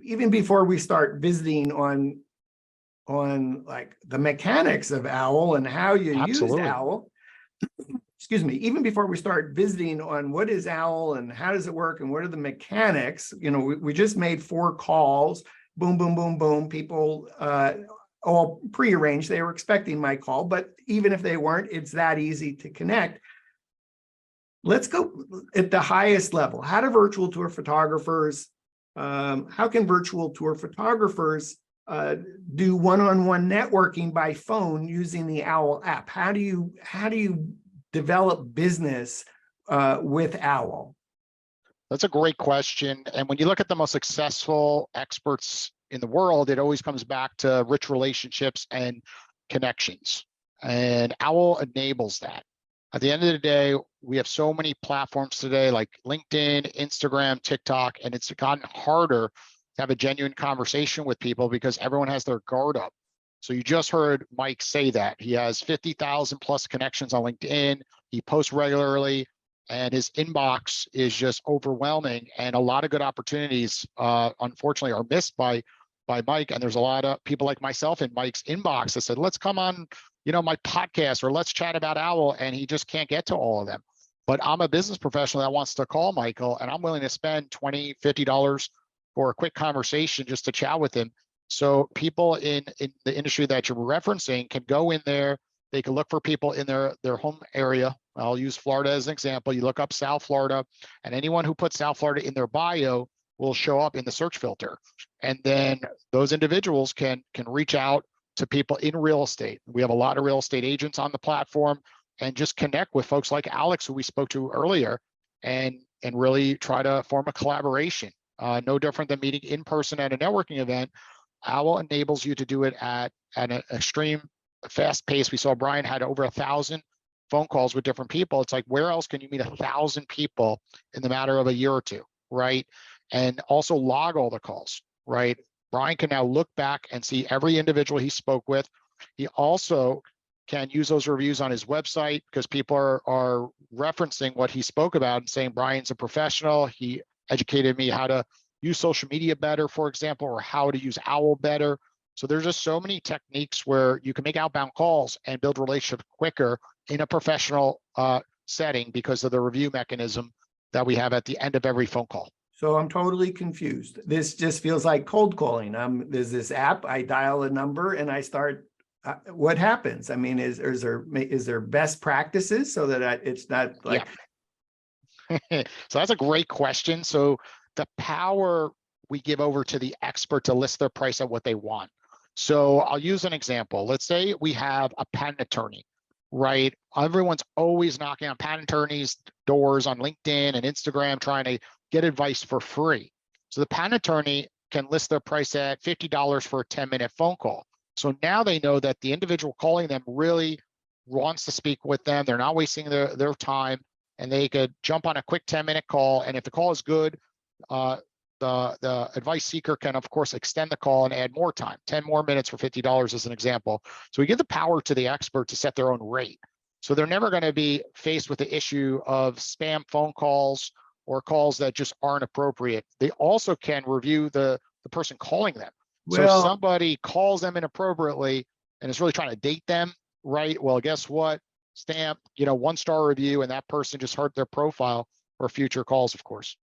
even before we start visiting on like the mechanics of OWL and how you use OWL, excuse me, even before we start visiting on what is OWL and how does it work and what are the mechanics, you know, we just made 4 calls, boom, boom, boom, boom. People all prearranged. They were expecting my call, but even if they weren't, it's that easy to connect. Let's go at the highest level. How do virtual tour photographers, how can virtual tour photographers do one-on-one networking by phone using the OWL app? How do you develop business with OWL? That's a great question. And when you look at the most successful experts in the world, it always comes back to rich relationships and connections. And OWL enables that. At the end of the day, we have so many platforms today like LinkedIn, Instagram, TikTok, and it's gotten harder to have a genuine conversation with people because everyone has their guard up. So you just heard Mike say that. He has 50,000 plus connections on LinkedIn. He posts regularly and his inbox is just overwhelming. And a lot of good opportunities, unfortunately, are missed by Mike. And there's a lot of people like myself in Mike's inbox that said, let's come on, you know, my podcast or let's chat about OWL. And he just can't get to all of them. But I'm a business professional that wants to call Michael and I'm willing to spend $20, $50 for a quick conversation just to chat with him. So people in the industry that you're referencing can go in there. They can look for people in their home area. I'll use Florida as an example. You look up South Florida, and anyone who puts South Florida in their bio will show up in the search filter. And then those individuals can reach out to people in real estate. We have a lot of real estate agents on the platform and just connect with folks like Alex, who we spoke to earlier, and really try to form a collaboration. No different than meeting in person at a networking event. OWL enables you to do it at an extreme fast pace. We saw Brian had over 1,000 phone calls with different people. It's like, where else can you meet 1,000 people in the matter of a year or two, right? And also log all the calls, right? Brian can now look back and see every individual he spoke with. He also can use those reviews on his website because people are referencing what he spoke about and saying, Brian's a professional. He educated me how to use social media better, for example, or how to use OWL better. So there's just so many techniques where you can make outbound calls and build relationships quicker in a professional setting because of the review mechanism that we have at the end of every phone call. So I'm totally confused. This just feels like cold calling. There's this app, I dial a number and I start, what happens? I mean, is there best practices so that it's not like. Yeah. So that's a great question. So the power we give over to the expert to list their price at what they want. So I'll use an example. Let's say we have a patent attorney, right? Everyone's always knocking on patent attorneys' doors on LinkedIn and Instagram trying to get advice for free. So the patent attorney can list their price at $50 for a 10-minute phone call. So now they know that the individual calling them really wants to speak with them. They're not wasting their time, and they could jump on a quick 10-minute call. And if the call is good, the advice seeker can, of course, extend the call and add more time, 10 more minutes for $50 as an example. So we give the power to the expert to set their own rate. So they're never going to be faced with the issue of spam phone calls or calls that just aren't appropriate. They also can review the person calling them. So if somebody calls them inappropriately and is really trying to date them, right? Well, guess what? Stamp, 1-star review, and that person just hurt their profile for future calls, of course.